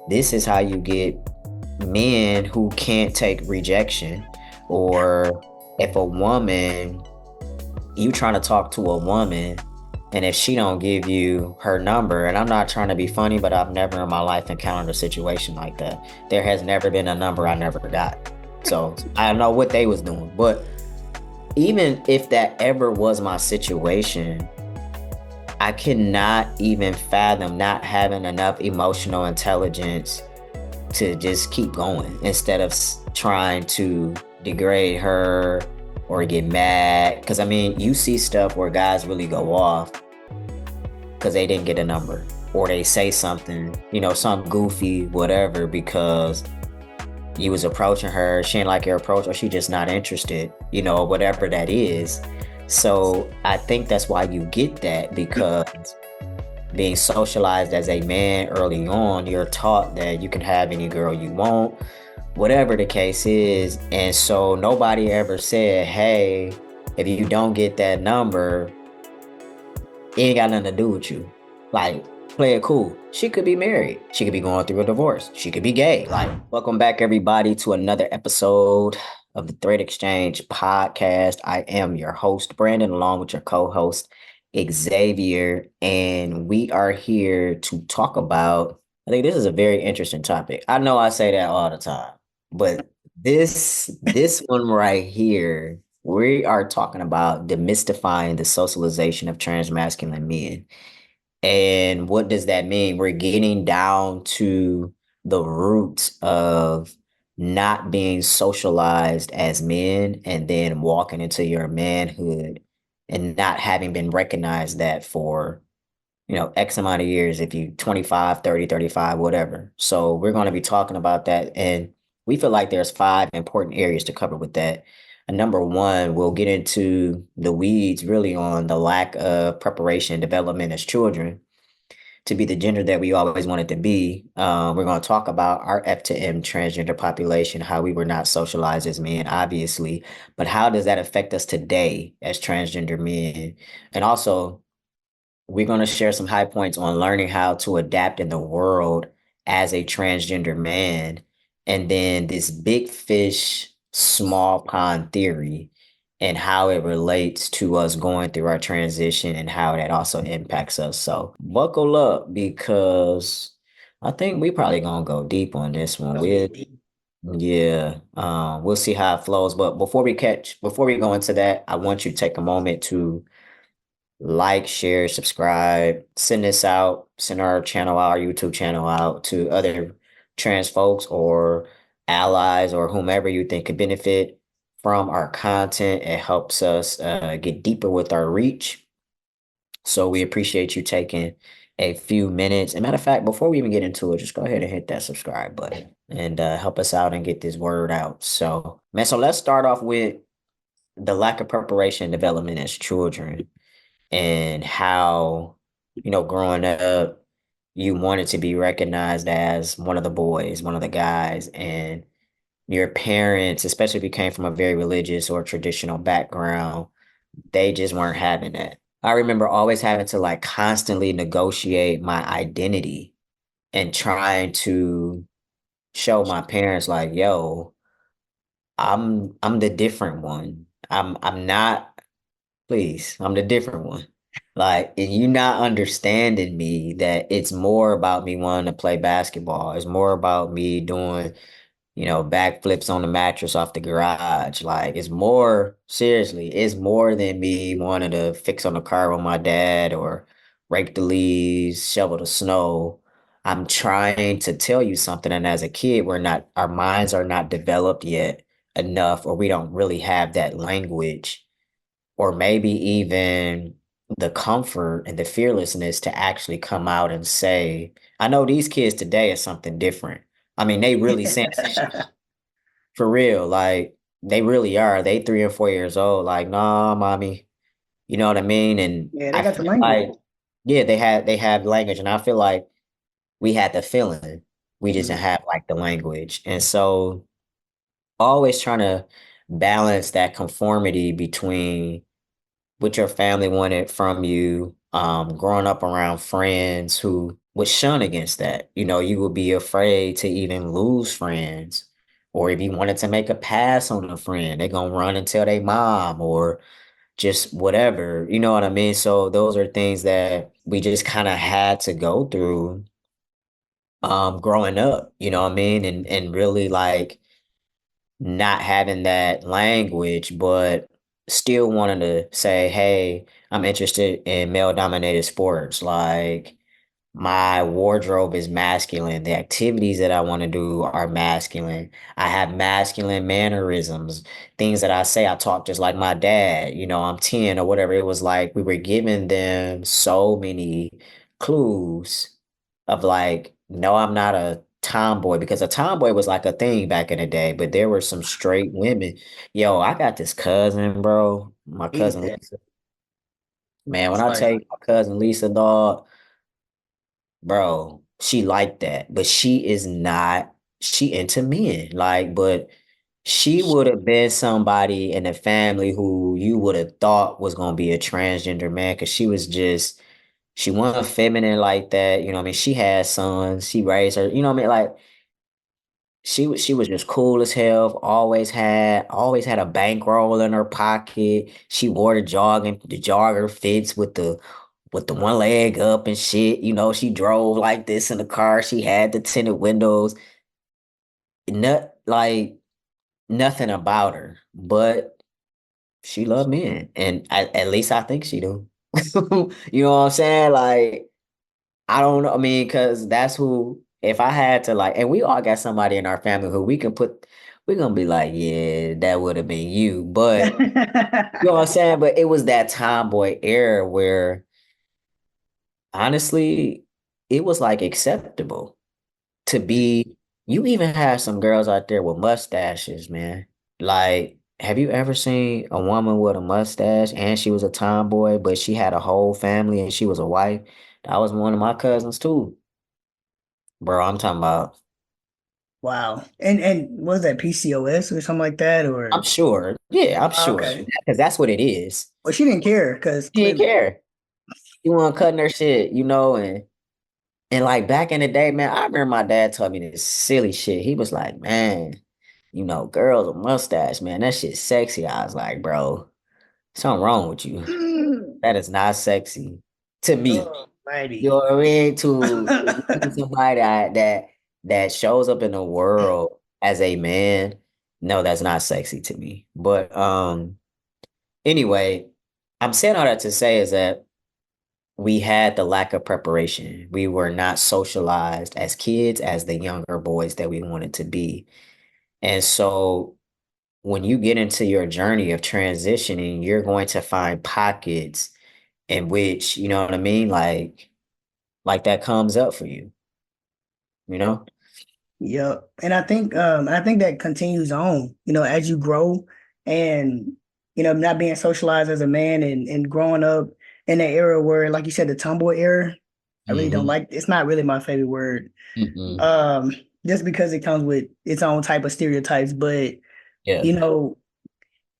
This is how you get men who can't take rejection, or if a woman, you trying to talk to a woman, and if she don't give you her number, and I'm not trying to be funny, but I've never in my life encountered a situation like that. There has never been a number I never got. So I don't know what they was doing. But even if that ever was my situation, I cannot even fathom not having enough emotional intelligence to just keep going instead of trying to degrade her or get mad. Because I mean, you see stuff where guys really go off because they didn't get a number, or they say something, some goofy whatever, because you was approaching her, she ain't like your approach, or she just not interested, whatever that is. So I think that's why you get that, because being socialized as a man early on, you're taught that you can have any girl you want, whatever the case is. And so nobody ever said, hey, if you don't get that number, it ain't got nothing to do with you. Like, play it cool. She could be married. She could be going through a divorce. She could be gay. Like, welcome back, everybody, to another episode of the Thread Exchange podcast. I am your host, Brandon, along with your co-host, Xavier, and we are here to talk about, I think this is a very interesting topic. I know I say that all the time, but this one right here, we are talking about demystifying the socialization of transmasculine men. And what does that mean? We're getting down to the roots of not being socialized as men and then walking into your manhood and not having been recognized that for, X amount of years, if you 25, 30, 35, whatever. So we're going to be talking about that. And we feel like there's five important areas to cover with that. And number one, we'll get into the weeds really on the lack of preparation and development as children to be the gender that we always wanted to be. We're going to talk about our F to M transgender population, how we were not socialized as men, obviously, but how does that affect us today as transgender men? And also, we're going to share some high points on learning how to adapt in the world as a transgender man. And then this big fish, small pond theory and how it relates to us going through our transition and how that also impacts us. So buckle up, because I think we probably gonna go deep on this one. Yeah, we'll see how it flows. But before we go into that, I want you to take a moment to like, share, subscribe, send this out, send our channel out, our YouTube channel out to other trans folks or allies or whomever you think could benefit from our content. It helps us get deeper with our reach. So we appreciate you taking a few minutes. And matter of fact, before we even get into it, just go ahead and hit that subscribe button and help us out and get this word out. So, man, so let's start off with the lack of preparation and development as children, and how, growing up, you wanted to be recognized as one of the boys, one of the guys, and your parents, especially if you came from a very religious or traditional background, they just weren't having that. I remember always having to like constantly negotiate my identity and trying to show my parents like, yo, I'm the different one. I'm not, please, I'm the different one. Like, and you not understanding me that it's more about me wanting to play basketball. It's more about me doing, backflips on the mattress off the garage. Like, it's more, seriously, it's more than me wanting to fix on the car with my dad or rake the leaves, shovel the snow. I'm trying to tell you something. And as a kid, our minds are not developed yet enough, or we don't really have that language, or maybe even the comfort and the fearlessness to actually come out and say, I know these kids today are something different. I mean, they really saying some shit for real. Like, they really are. They 3 and 4 years old. Like, nah, mommy. You know what I mean? And Yeah, they I got the feel language. like, yeah, they have language. And I feel like we had the feeling. We just didn't Mhm. have like the language. And so always trying to balance that conformity between what your family wanted from you, growing up around friends who would shun against that. You would be afraid to even lose friends. Or if you wanted to make a pass on a friend, they're gonna run and tell their mom or just whatever. You know what I mean? So those are things that we just kind of had to go through growing up, you know what I mean? And really like not having that language, but still wanting to say, hey, I'm interested in male dominated sports. Like my wardrobe is masculine. The activities that I want to do are masculine. I have masculine mannerisms. Things that I say, I talk just like my dad. I'm 10 or whatever. It was like we were giving them so many clues of like, no, I'm not a tomboy because a tomboy was like a thing back in the day, but there were some straight women. Yo, I got this cousin, bro. My cousin Yeah. Lisa. Man, when It's I like, tell you my cousin Lisa, dog. Bro, she like that, but she is not, she into men. Like, but she would have been somebody in the family who you would have thought was gonna be a transgender man because she wasn't feminine like that. You know what I mean? She had sons, she raised her, you know what I mean? Like she was just cool as hell, always had a bankroll in her pocket. She wore the jogger fits with the one leg up and shit. She drove like this in the car. She had the tinted windows. Not like nothing about her, but she loved men, and at least I think she do. You know what I'm saying? Like I don't know. I mean, because that's who. If I had to like, and we all got somebody in our family who we're gonna be like, yeah, that would have been you. But you know what I'm saying? But it was that tomboy era where honestly, it was like acceptable to be. You even have some girls out there with mustaches, man. Like, have you ever seen a woman with a mustache and she was a tomboy, but she had a whole family and she was a wife? That was one of my cousins too, bro. I'm talking about. wow. And was that PCOS or something like that? I'm Or sure. Yeah, I'm sure okay. because that's what it is. Well, she didn't care because She didn't clearly. care. She wasn't cutting her shit, and like back in the day, man, I remember my dad told me this silly shit. He was like, man, girls with mustache, man, that shit's sexy. I was like, bro, something wrong with you. That is not sexy to me. Oh, You know mighty. what I mean? To be somebody that shows up in the world as a man, no, that's not sexy to me. But anyway, I'm saying all that to say is that we had the lack of preparation. We were not socialized as kids as the younger boys that we wanted to be. And so when you get into your journey of transitioning, you're going to find pockets in which, you know what I mean? Like that comes up for you, you know? Yep. And I think that continues on, as you grow and not being socialized as a man and growing up in an era where, like you said, the tomboy era, I really don't Mm-hmm. like it's not really my favorite word. Mm-mm. Um, just because it comes with its own type of stereotypes, but Yeah. you know,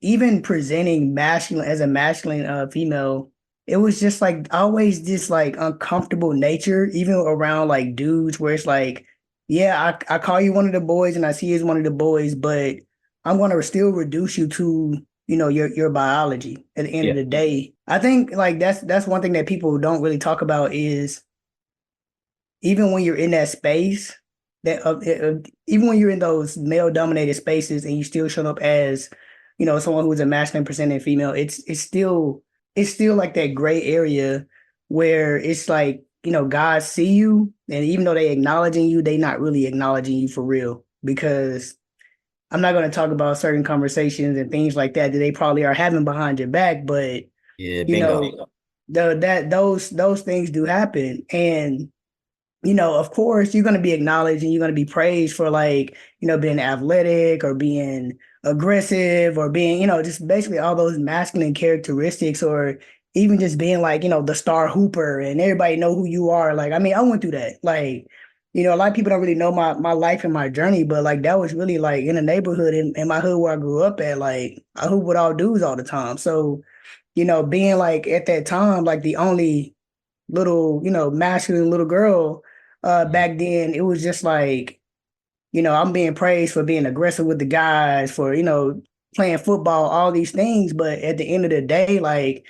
even presenting masculine as a masculine female, it was just like always this like uncomfortable nature, even around like dudes, where it's like, yeah, I call you one of the boys and I see you as one of the boys, but I'm gonna still reduce you to, your biology at the end of Yeah. the day. I think like that's one thing that people don't really talk about is even when you're in that space, even when you're in those male dominated spaces and you still show up as, someone who's a masculine presenting female, it's still like that gray area where it's like, guys see you and even though they acknowledging you, they not really acknowledging you for real because I'm not going to talk about certain conversations and things like that they probably are having behind your back, but Yeah. you Bingo. know, those things do happen. And of course, you're going to be acknowledged and you're going to be praised for like, being athletic or being aggressive or being, just basically all those masculine characteristics or even just being like, the star hooper and everybody know who you are. Like, I mean, I went through that. Like, a lot of people don't really know my life and my journey, but like that was really like in the neighborhood in my hood where I grew up at, like I hoop with all dudes all the time. So, being like at that time, like the only little, masculine little girl Mhm. back then it was just like, I'm being praised for being aggressive with the guys, for, playing football, all these things. But at the end of the day, like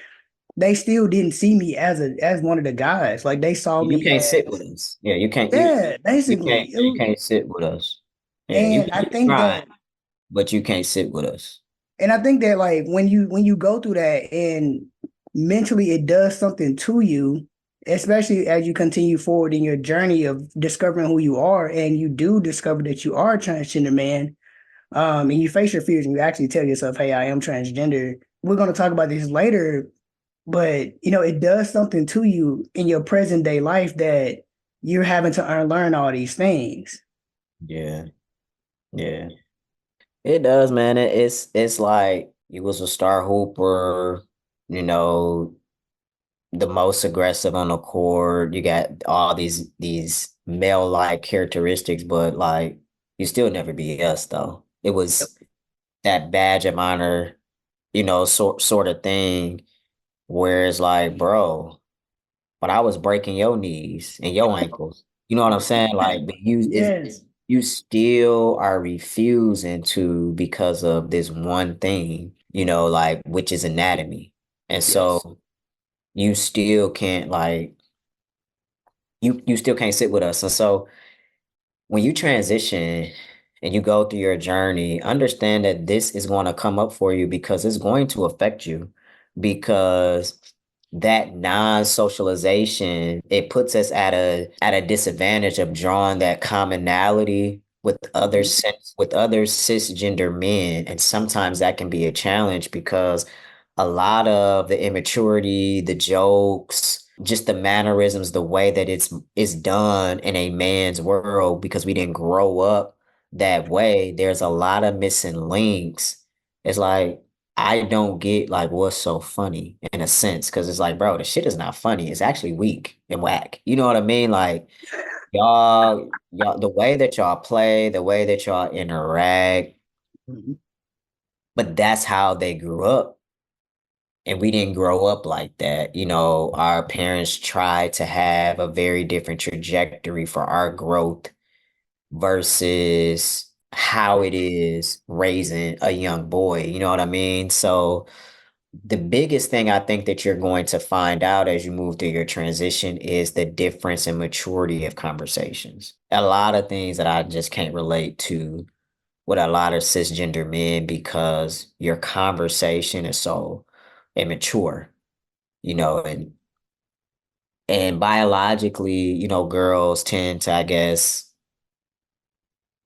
they still didn't see me as one of the guys. Like they saw You me can't sit with as, us. Yeah, you can't. yeah, You basically. can't. You can't sit with us. Yeah, And I you can think try, that but you can't sit with us. And I think that like when you go through that and mentally it does something to you, especially as you continue forward in your journey of discovering who you are, and you do discover that you are a transgender man, and you face your fears and you actually tell yourself, "Hey, I am transgender." We're going to talk about this later, but it does something to you in your present day life that you're having to unlearn all these things. Yeah, yeah. It does, man. It's like you was a star hooper, you know, the most aggressive on the court. You got all these male like characteristics, but like you still never be us though. It Yep. was that badge of honor, sort of thing, where it's like, bro, but I was breaking your knees and your ankles. You know what I'm saying? Like, but Yes. you still are refusing to because of this one thing, like which is anatomy. And Yes. so you still can't like you still can't sit with us. And so when you transition and you go through your journey, understand that this is going to come up for you because it's going to affect you because that non-socialization, it puts us at a disadvantage of drawing that commonality with Mhm. with other cisgender men. And sometimes that can be a challenge because a lot of the immaturity, the jokes, just the mannerisms, the way that it's done in a man's world because we didn't grow up that way. There's a lot of missing links. It's like I don't get like what's so funny in a sense because it's like, bro, the shit is not funny. It's actually weak and whack. You know what I mean? Like y'all, the way that y'all play, the way that y'all interact, Mhm. but that's how they grew up. And we didn't grow up like that. Our parents tried to have a very different trajectory for our growth versus how it is raising a young boy. You know what I mean? So the biggest thing I think that you're going to find out as you move through your transition is the difference in maturity of conversations. A lot of things that I just can't relate to with a lot of cisgender men because your conversation is so immature, and biologically, girls tend to, I guess,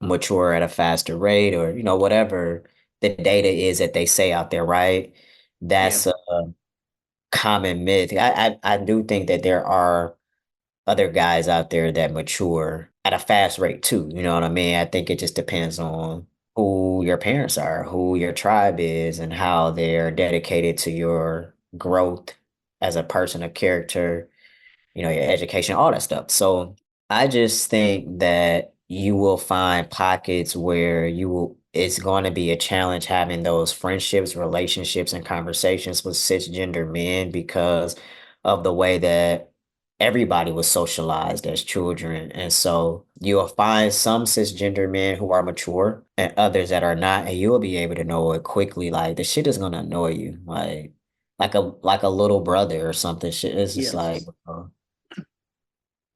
mature at a faster rate or, whatever the data is that they say out there, right? Yeah. That's a common myth. I do think that there are other guys out there that mature at a fast rate too. You know what I mean? I think it just depends on who your parents are, who your tribe is, and how they're dedicated to your growth as a person of character, your education, all that stuff. So I just think that you will find pockets where it's going to be a challenge having those friendships, relationships, and conversations with cisgender men because of the way that everybody was socialized as children. And so you'll find some cisgender men who are mature and others that are not, and you'll be able to know it quickly. Like the shit is gonna annoy you. Like a little brother or something. Shit. It's just Yeah.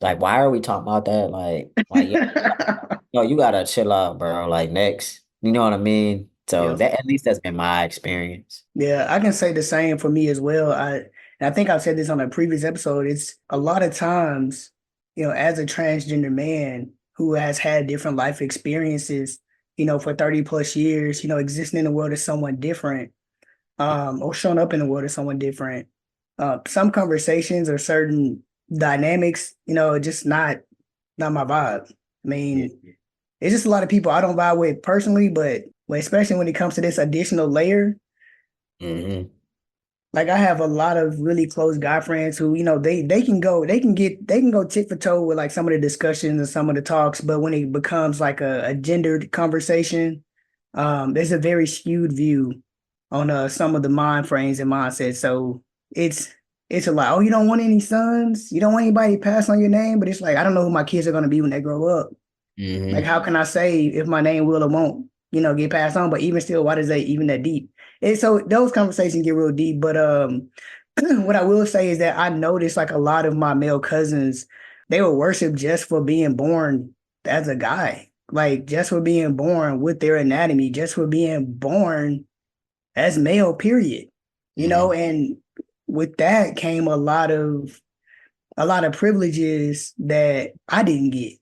like, why are we talking about that? Like, yo, yo, you gotta chill out, bro. Like, next, you know what I mean? So Yeah. that at least that's been my experience. Yeah, I can say the same for me as well. And I think I've said this on a previous episode. It's a lot of times, as a transgender man who has had different life experiences, for 30 plus years, existing in the world as someone different, or showing up in the world as someone different. Some conversations or certain dynamics, just not my vibe. I Yeah. mean, it's just a lot of people I don't vibe with personally, but especially when it comes to this additional layer. Hmm. Like I have a lot of really close guy friends who, they can go tit for toe with like some of the discussions and some of the talks, but when it becomes like a gendered conversation, there's a very skewed view on some of the mind frames and mindsets. So it's it's a lot. Oh, you don't want any sons? You don't want anybody to pass on your name? But it's like I don't know who my kids are gonna be when they grow up. Like, Hmm. how can I say if my name will or won't, get passed on? But even still, why does that even that deep? And so those conversations get real deep. But what I will say is that I noticed like a lot of my male cousins, they were worshiped just for being born as a guy, like just for being born with their anatomy, just for being born as male, period. Hmm. And with that came a lot of privileges that I didn't get.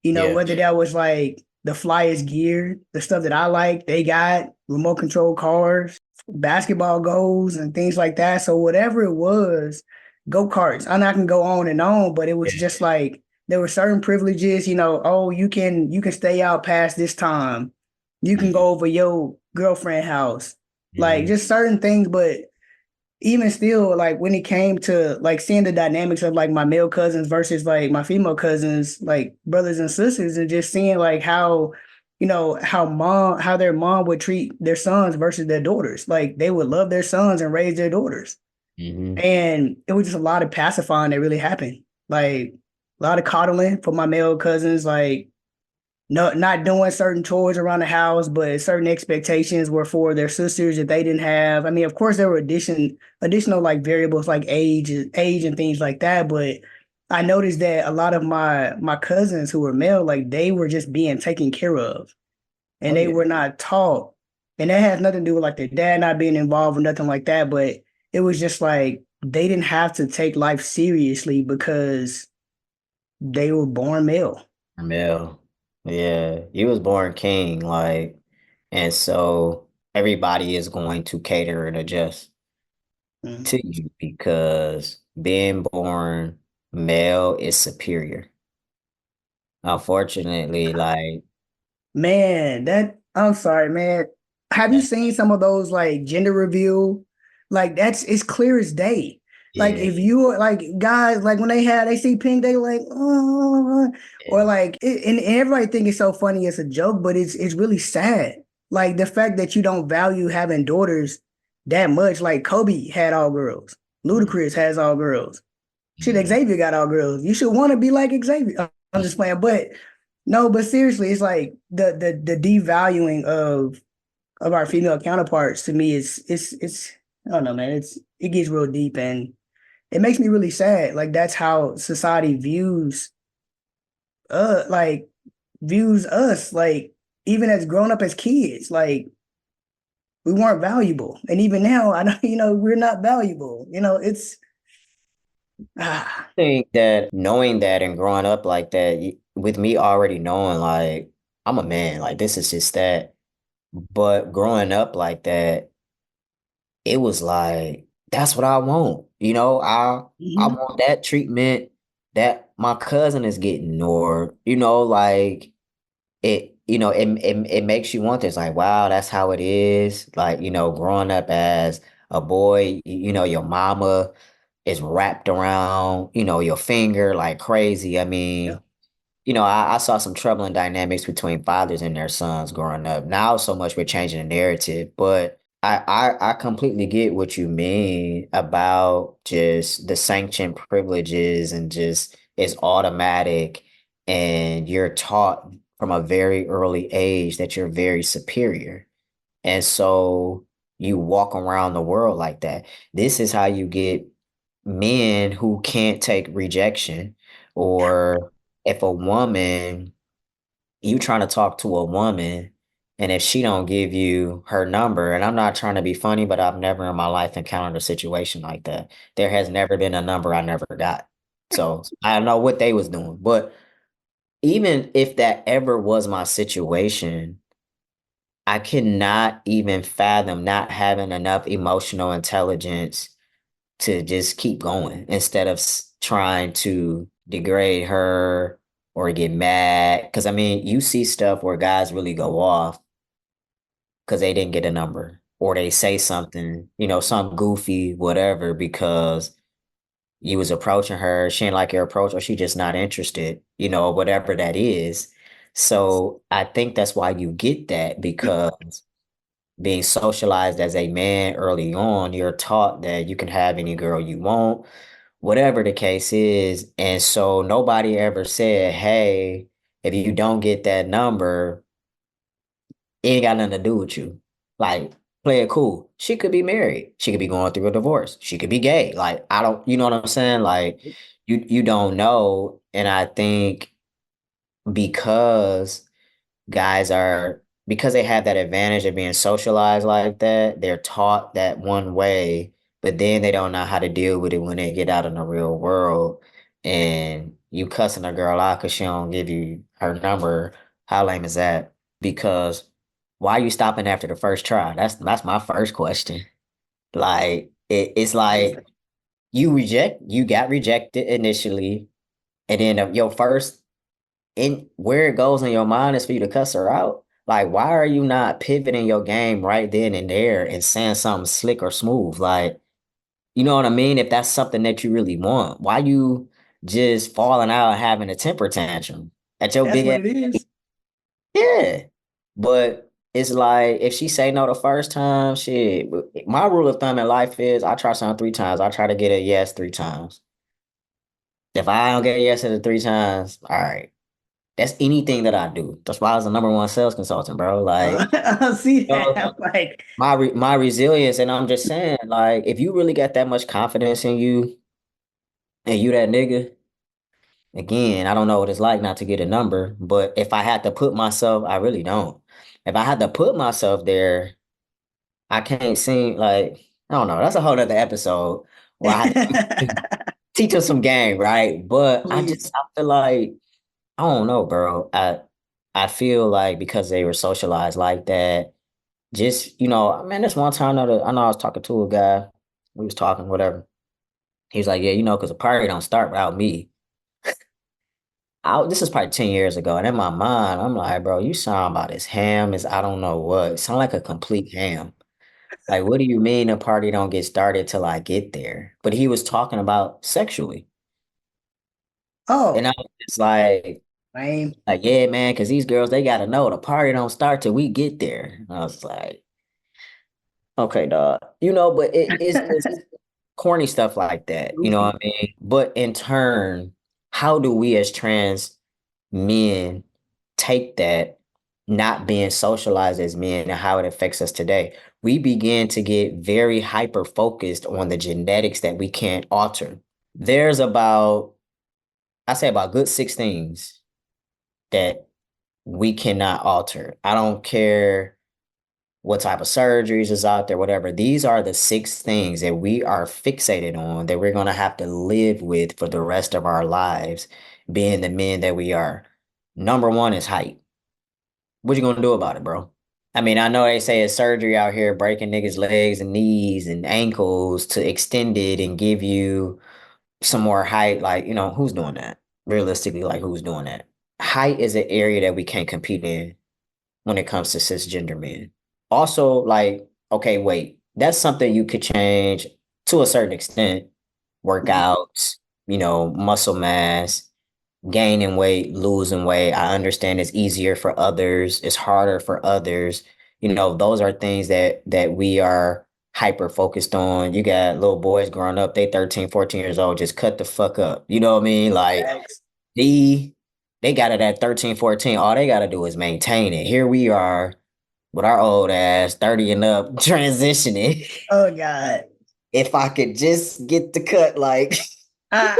Yeah. Whether that was like the flyest gear, the stuff that I like, they got remote control cars, basketball goals, and things like that. So whatever it was, go karts. I'm not gonna go on and on, but it was Yeah. just like there were certain privileges. Oh, you can stay out past this time. You can Hmm. go over your girlfriend house, like Hmm. just certain things, but even still, like when it came to like seeing the dynamics of like my male cousins versus like my female cousins, like brothers and sisters, and just seeing like how their mom would treat their sons versus their daughters. Like they would love their sons and raise their daughters. Hmm. And it was just a lot of pacifying that really happened. Like a lot of coddling for my male cousins, like no, not doing certain chores around the house, but certain expectations were for their sisters that they didn't have. I mean, of course, there were additional like variables like age and things like that. But I noticed that a lot of my cousins who were male, like they were just being taken care of, and Oh they yeah. were not taught. And that has nothing to do with like their dad not being involved or nothing like that. But it was just like they didn't have to take life seriously because they were born male. Mel. Yeah. You was born king, like, and so everybody is going to cater and adjust Mm. to you because being born male is superior. Unfortunately, like Man, that I'm sorry, man. Have you that, seen some of those like gender reveal? Like that's it's clear as day. Like yeah, if you like guys like when they see pink, they like oh, or yeah. like and everybody think it's so funny it's a joke, but it's really sad. Like the fact that you don't value having daughters that much. Like Kobe had all girls, Mm, Ludacris has all girls. Shit, mm, Xavier got all girls. You should want to be like Xavier. I'm just playing, but no, but seriously, it's like the devaluing of our female counterparts to me is it's I don't know, man. It gets real deep and it makes me really sad. Like that's how society like views us. Like even as grown up as kids, like we weren't valuable, and even now, I know we're not valuable. It's ah. think that knowing that and growing up like that, with me already knowing like I'm a man, like this is just that. But growing up like that, it was like that's what I want. I Mhm. want that treatment that my cousin is getting, or like it makes you want this, like, wow, that's how it is. Like, growing up as a boy, your mama is wrapped around, your finger like crazy. I Yeah. mean, I saw some troubling dynamics between fathers and their sons growing up. Now, so much we're changing the narrative, but I completely get what you mean about just the sanctioned privileges and just it's automatic, and you're taught from a very early age that you're very superior. And so you walk around the world like that. This is how you get men who can't take rejection, or if a woman, you trying to talk to a woman, and if she don't give you her number, and I'm not trying to be funny, but I've never in my life encountered a situation like that. There has never been a number I never got. So I don't know what they was doing. But even if that ever was my situation, I cannot even fathom not having enough emotional intelligence to just keep going instead of trying to degrade her or get mad. Because I mean, you see stuff where guys really go off because they didn't get a number, or they say something, some goofy whatever, because you was approaching her, she didn't like your approach, or she just not interested, or whatever that is. So I think that's why you get that, because being socialized as a man early on, you're taught that you can have any girl you want, whatever the case is. And so nobody ever said, hey, if you don't get that number, it ain't got nothing to do with you. Like, play it cool. She could be married. She could be going through a divorce. She could be gay. Like, I don't, you know what I'm saying? Like, you don't know. And I think because guys are because they have that advantage of being socialized like that, they're taught that one way, but then they don't know how to deal with it when they get out in the real world. And you cussing a girl out because she don't give you her number. How lame is that? Because why are you stopping after the first try? That's my first question. Like it's like you got rejected initially, and then your first in where it goes in your mind is for you to cuss her out. Like, why are you not pivoting your game right then and there and saying something slick or smooth? Like, you know what I mean? If that's something that you really want, why you just falling out and having a temper tantrum at your That's big what ass? it is. Yeah. But it's like if she say no the first time, shit. My rule of thumb in life is I try something 3 times. I try to get a yes 3 times. If I don't get a yes at the 3 times, all right. That's anything that I do. That's why I was the number one sales consultant, bro. Like, I see you that. know, I'm like, my resilience, and I'm just saying, like, if you really got that much confidence in you and you that nigga, again, I don't know what it's like not to get a number, but if I had to put myself, I really don't. If I had to put myself there, I can't seem like I don't know. That's a whole other episode where I had to teach them some game, right? But please. I feel like I don't know, bro. I feel like because they were socialized like that, just man, this one time I know I was talking to a guy. We was talking, whatever. He was like, "Yeah, because a party don't start without me." This is probably 10 years ago, and in my mind, I'm like, "Bro, you sound about as ham as I don't know what. Sound like a complete ham. Like, what do you mean a party don't get started till I get there?" But he was talking about sexually, and Oh, I was just like. lame. Yeah, man, because these girls, they gotta know the party don't start till we get there. I was like, okay, dog. But it's just corny stuff like that. You know Goofy. what I mean? But in turn, how do we as trans men take that not being socialized as men and how it affects us today? We begin to get very hyper focused on the genetics that we can't alter. There's I say about good 6 things that we cannot alter. I don't care what type of surgeries is out there, whatever. These are the 6 things that we are fixated on that we're going to have to live with for the rest of our lives, being the men that we are. Number one is height. What you going to do about it, bro? I mean, I know they say it's surgery out here breaking niggas' legs and knees and ankles to extend it and give you some more height. Like, who's doing that? Realistically, like, who's doing that? Height is an area that we can't compete in when it comes to cisgender men. Also, like, okay, wait, that's something you could change to a certain extent. Workouts, muscle mass, gaining weight, losing weight. I understand it's easier for others, it's harder for others. Those are things that we are hyper focused on. You got little boys growing up, they 13, 14 years old, just cut the fuck up. You know what I mean? Like Facts. the they got it at 13, 14. All they gotta do is maintain it. Here we are with our old ass, 30 and up, transitioning. Oh God. If I could just get the cut, like, Ah,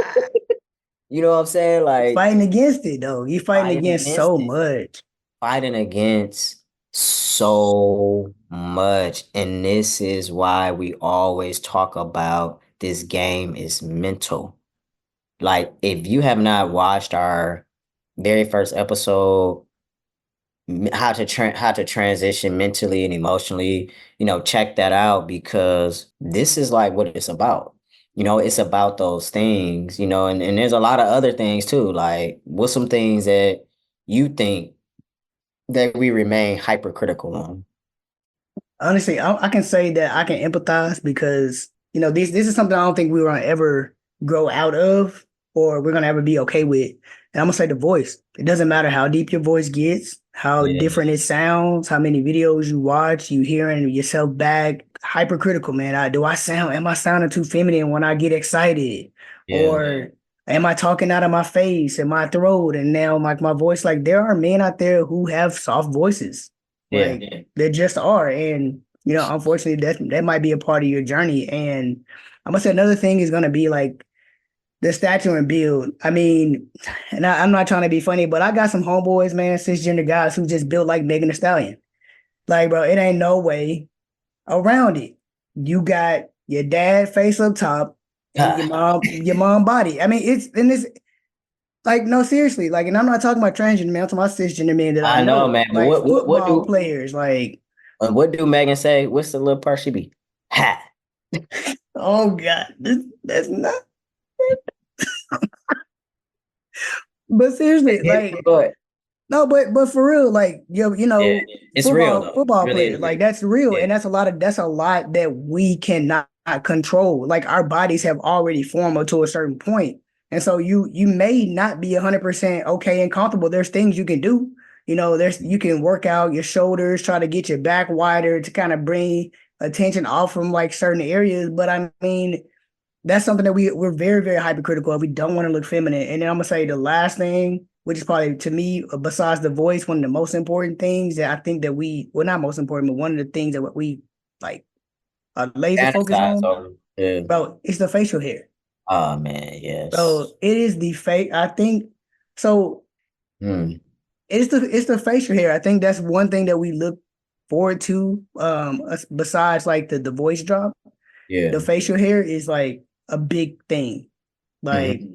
you know what I'm saying? Like fighting against it though. You fighting fighting against against so it. much. Fighting against so much. And this is why we always talk about this game is mental. Like, if you have not watched our very first episode, how to transition mentally and emotionally, check that out because this is like what it's about. It's about those things, and there's a lot of other things too. Like, what's some things that you think that we remain hypercritical on? Honestly, I can say that I can empathize because this is something I don't think we will ever grow out of or we're gonna ever be okay with. And I'm gonna say the voice. It doesn't matter how deep your voice gets, how Yeah, different it sounds, how many videos you watch, you hearing yourself back. Hypercritical, man. Am I sounding too feminine when I get excited? yeah, Or am I talking out of my face and my throat? And now like my voice, like there are men out there who have soft voices. yeah. Like there just are. And unfortunately that might be a part of your journey. And I'm gonna say another thing is gonna be like the stature and build. I mean, and I'm not trying to be funny, but I got some homeboys, man, cisgender guys who just built like Megan Thee Stallion. Like, bro, it ain't no way around it. You got your dad face up top and Ah, your mom body. I mean, it's like no, seriously. Like, and I'm not talking about transgender men, I'm talking about cisgender men that I I know, know, man. But like what football do players. Like, what do Megan say? What's the little part she be? Ha. oh God, that's not. But seriously, like But no, but for real, like yeah, it's real though. It football really players, is like real. that's real, Yeah. and that's a lot that we cannot control. Like our bodies have already formed up to a certain point, and so you may not be 100% okay and comfortable. There's things you can do. There's you can work out your shoulders, try to get your back wider to kind of bring attention off from like certain areas. But I mean, that's something that we're very, very hypercritical of. We don't want to look feminine. And then I'm gonna say the last thing, which is probably to me, besides the voice, one of the most important things that I think that well, not most important, but one of the things that we like laser focus Fantasize on, over. Yeah. bro, it's the facial hair. Oh man, Bro, yes. it is the face. I think so. Mm, It's the facial hair. I think that's one thing that we look forward to. Besides like the voice drop, yeah. the facial hair is like a big thing. Like Hmm.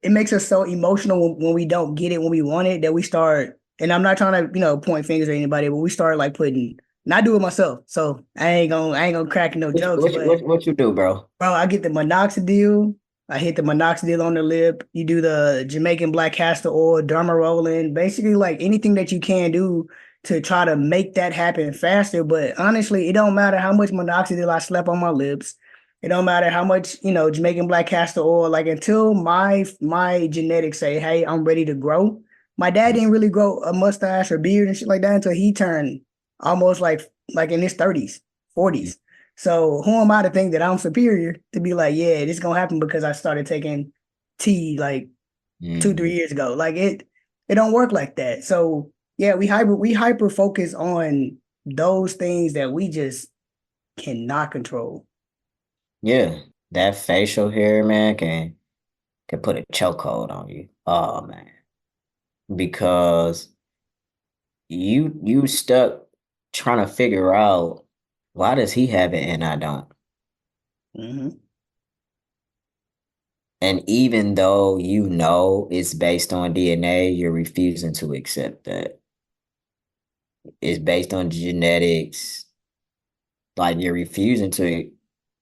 it makes us so emotional when we don't get it when we want it that we start. And I'm not trying to point fingers at anybody, but we start like putting. And I do it myself, so I ain't gonna crack no jokes. But What you do, bro? bro, I get the minoxidil. I hit the minoxidil on the lip. You do the Jamaican black castor oil, derma rolling, basically like anything that you can do to try to make that happen faster. But honestly, it don't matter how much minoxidil I slap on my lips. It don't matter how much, Jamaican black castor oil. Like until my genetics say, hey, I'm ready to grow. My dad didn't really grow a mustache or beard and shit like that until he turned almost like in his 30s, 40s. So who am I to think that I'm superior to be like, yeah, this is gonna happen because I started taking tea like two, Mm, 3 years ago. Like it don't work like that. So yeah, we hyper focus on those things that we just cannot control. yeah. That facial hair, man, can put a chokehold on you. Oh man. Because you stuck trying to figure out why does he have it and I don't. Hmm. And even though you know it's based on DNA, you're refusing to accept that. It's based on genetics. Like you're refusing to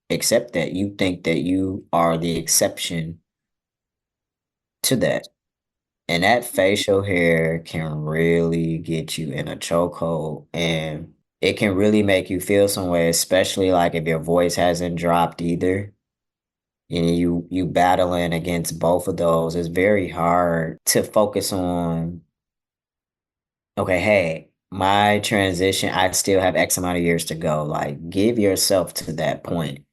accept that. You think that you are the exception to that. And that facial hair can really get you in a chokehold and it can really make you feel some way, especially like if your voice hasn't dropped either. And you battling against both of those. It's very hard to focus on, okay, hey, my transition, I still have X amount of years to go. Like give yourself to that point.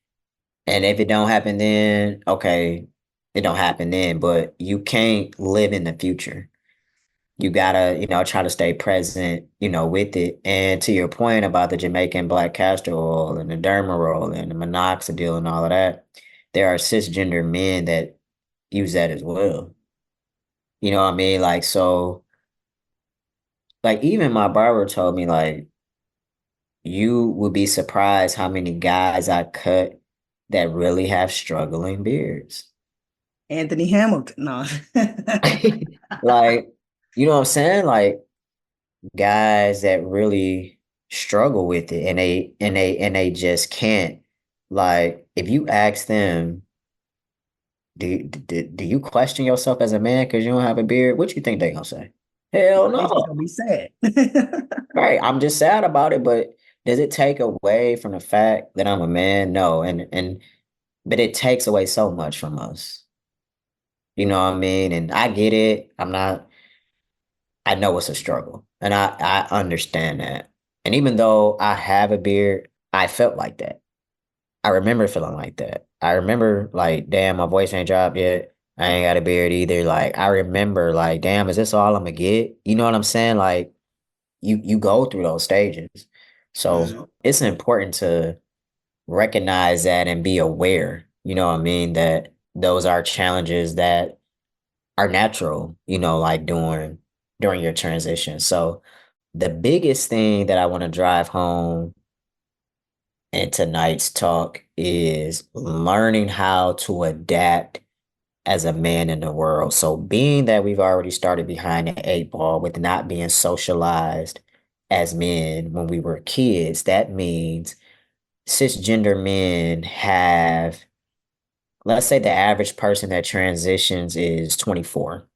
And if it don't happen then, okay, it don't happen then, but you can't live in the future. You gotta, try to stay present, with it. And to your point about the Jamaican black castor oil and the derma roll and the minoxidil and all of that, there are cisgender men that use that as well. You know what I mean? Like, so, like, even my barber told me, like, you would be surprised how many guys I cut that really have struggling beards. Anthony Hamilton. No. Like, you know what I'm saying? Like, guys that really struggle with it and they just can't. Like if you ask them, do you question yourself as a man because you don't have a beard? What you think they gonna say? Hell They just no. gonna be sad. Right. I'm just sad about it, but does it take away from the fact that I'm a man? No. And but it takes away so much from us. You know what I mean? And I get it. I know it's a struggle. And I understand that. And even though I have a beard, I felt like that. I remember feeling like that. I remember like, damn, my voice ain't dropped yet. I ain't got a beard either. Like I remember like, damn, is this all I'm gonna get? You know what I'm saying? Like you go through those stages. So it's important to recognize that and be aware, you know what I mean, that those are challenges that are natural, like during your transition. So the biggest thing that I want to drive home in tonight's talk is learning how to adapt as a man in the world. So being that we've already started behind the eight ball with not being socialized as men when we were kids, that means cisgender men have, let's say the average person that transitions is 24.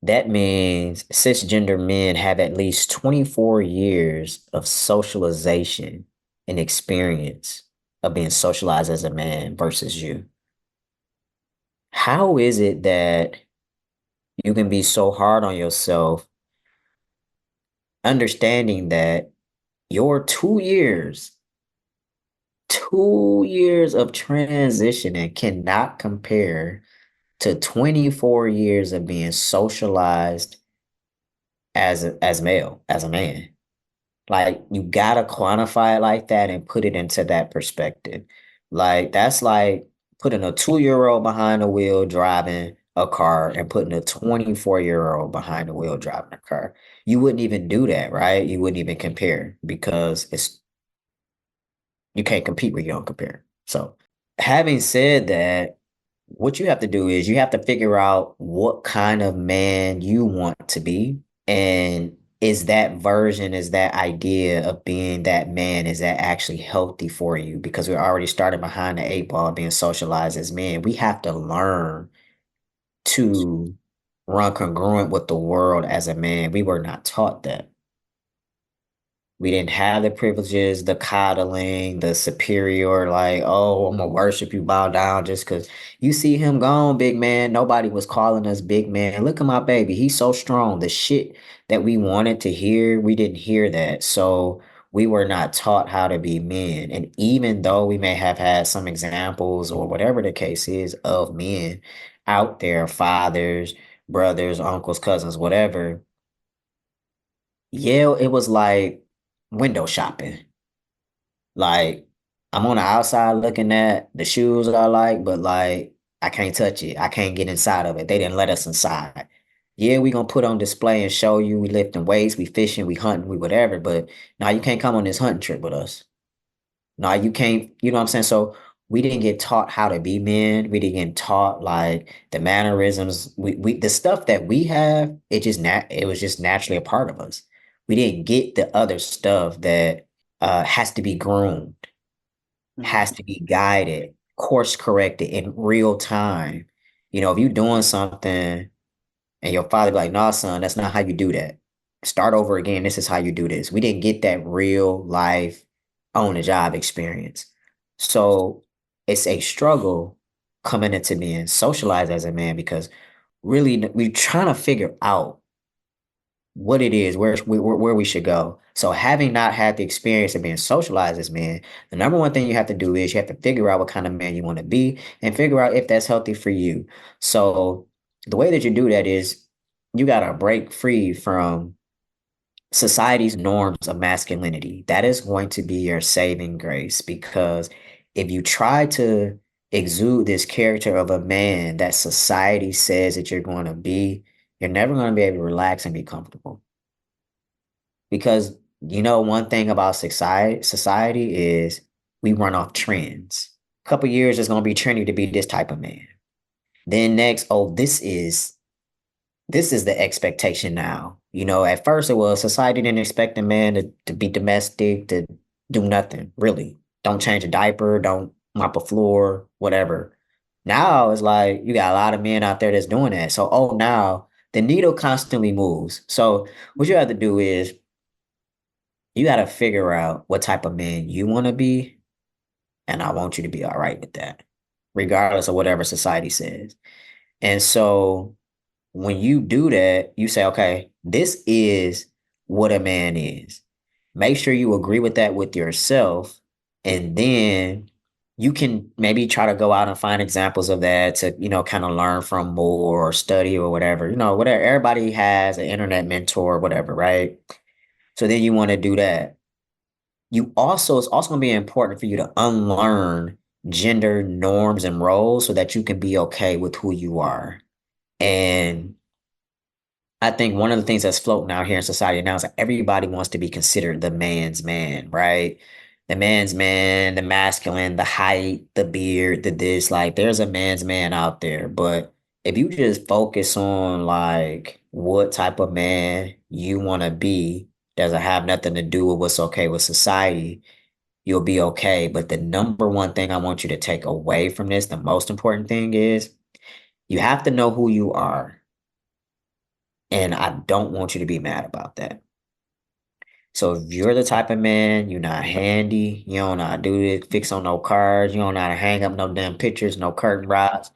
That means cisgender men have at least 24 years of socialization and experience of being socialized as a man versus you. How is it that you can be so hard on yourself, understanding that your 2 years of transitioning cannot compare to 24 years of being socialized as male, as a man? Like you gotta quantify it like that and put it into that perspective. Like that's like putting a 2-year-old behind the wheel driving a car and putting a 24-year-old behind the wheel driving a car. You wouldn't even do that, right? You wouldn't even compare because it's you can't compete where you don't compare. So having said that, what you have to do is you have to figure out what kind of man you want to be. And is that idea of being that man, is that actually healthy for you? Because we're already starting behind the eight ball being socialized as men. We have to learn to run congruent with the world as a man. We were not taught that. We didn't have the privileges, the coddling, the superior, like, oh, I'm gonna worship you, bow down just because you see him gone, big man. Nobody was calling us big man. Look at my baby. He's so strong. The shit that we wanted to hear, we didn't hear that. So we were not taught how to be men. And even though we may have had some examples or whatever the case is of men out there, fathers, brothers, uncles, cousins, whatever, yeah, it was like window shopping. Like I'm on the outside looking at the shoes I like, but like I can't touch it. I can't get inside of it. They didn't let us inside. Yeah, we gonna put on display and show you we lifting weights, we fishing, we hunting, we whatever, but now you can't come on this hunting trip with us. No, you can't, you know what I'm saying? So we didn't get taught how to be men. We didn't get taught like the mannerisms. We the stuff that we have, it was just naturally a part of us. We didn't get the other stuff that has to be groomed, has Mhm. to be guided, course corrected in real time. If you're doing something and your father be like, nah, son, that's not how you do that. Start over again. This is how you do this. We didn't get that real life on the job experience. So it's a struggle coming into being socialized as a man because really we're trying to figure out what it is, where we should go. So having not had the experience of being socialized as men, the number one thing you have to do is you have to figure out what kind of man you want to be and figure out if that's healthy for you. So the way that you do that is you got to break free from society's norms of masculinity. That is going to be your saving grace because if you try to exude this character of a man that society says that you're going to be, you're never going to be able to relax and be comfortable. Because one thing about society is we run off trends. A couple years it's gonna be trendy to be this type of man. Then next, oh, this is the expectation now. At first it was society didn't expect a man to be domestic, to do nothing, really. Don't change a diaper, don't mop a floor, whatever. Now it's like you got a lot of men out there that's doing that. So, oh, now the needle constantly moves. So what you have to do is you got to figure out what type of man you want to be, and I want you to be all right with that. regardless of whatever society says. And so when you do that, you say, okay, this is what a man is. Make sure you agree with that with yourself. And then you can maybe try to go out and find examples of that to, kind of learn from more or study or whatever, whatever. Everybody has an internet mentor or whatever, right? So then you want to do that. It's also going to be important for you to unlearn gender norms and roles so that you can be okay with who you are. And I think one of the things that's floating out here in society now is like everybody wants to be considered the man's man, right? The man's man, the masculine, the height, the beard, the this. Like, there's a man's man out there. But if you just focus on like what type of man you want to be, doesn't have nothing to do with what's okay with society, you'll be okay. But the number one thing I want you to take away from this, the most important thing is you have to know who you are. And I don't want you to be mad about that. So if you're the type of man, you're not handy, you don't know how to do this, fix on no cars, you don't know how to hang up no damn pictures, no curtain rods.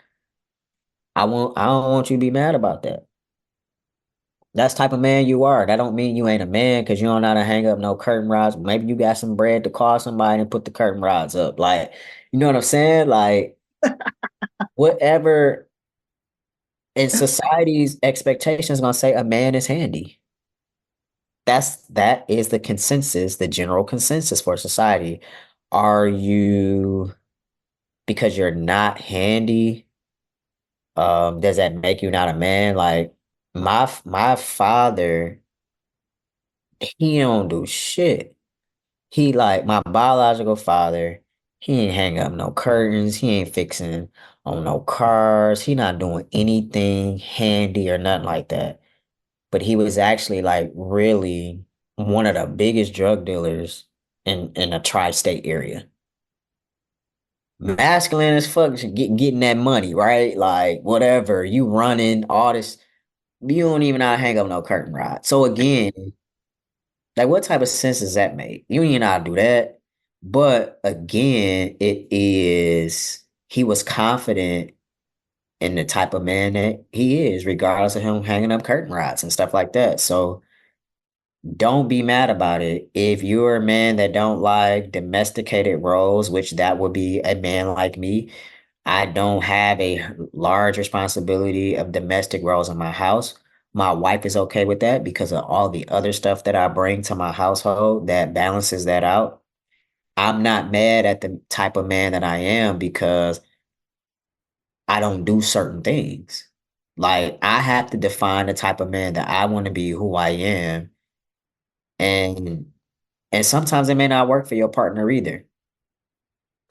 I don't want you to be mad about that. That's the type of man you are. That don't mean you ain't a man because you don't know how to hang up no curtain rods. Maybe you got some bread to call somebody and put the curtain rods up. Like, you know what I'm saying? Like, whatever in society's expectations gonna say a man is handy. That is the consensus, the general consensus for society. Are you, because you're not handy, does that make you not a man? Like my father, he don't do shit. He like my biological father, he ain't hang up no curtains, he ain't fixing on no cars, he not doing anything handy or nothing like that. But he was actually like really one of the biggest drug dealers in a tri-state area. Masculine as fuck, getting that money, right? Like whatever, you running all this, you don't even know how to hang up no curtain rod. So again, like what type of sense does that make? You don't even know how to do that. But again, it is he was confident in the type of man that he is, regardless of him hanging up curtain rods and stuff like that. So don't be mad about it. If you're a man that don't like domesticated roles, which that would be a man like me, I don't have a large responsibility of domestic roles in my house. My wife is okay with that because of all the other stuff that I bring to my household that balances that out. I'm not mad at the type of man that I am because I don't do certain things. Like I have to define the type of man that I want to be, who I am, and sometimes it may not work for your partner either.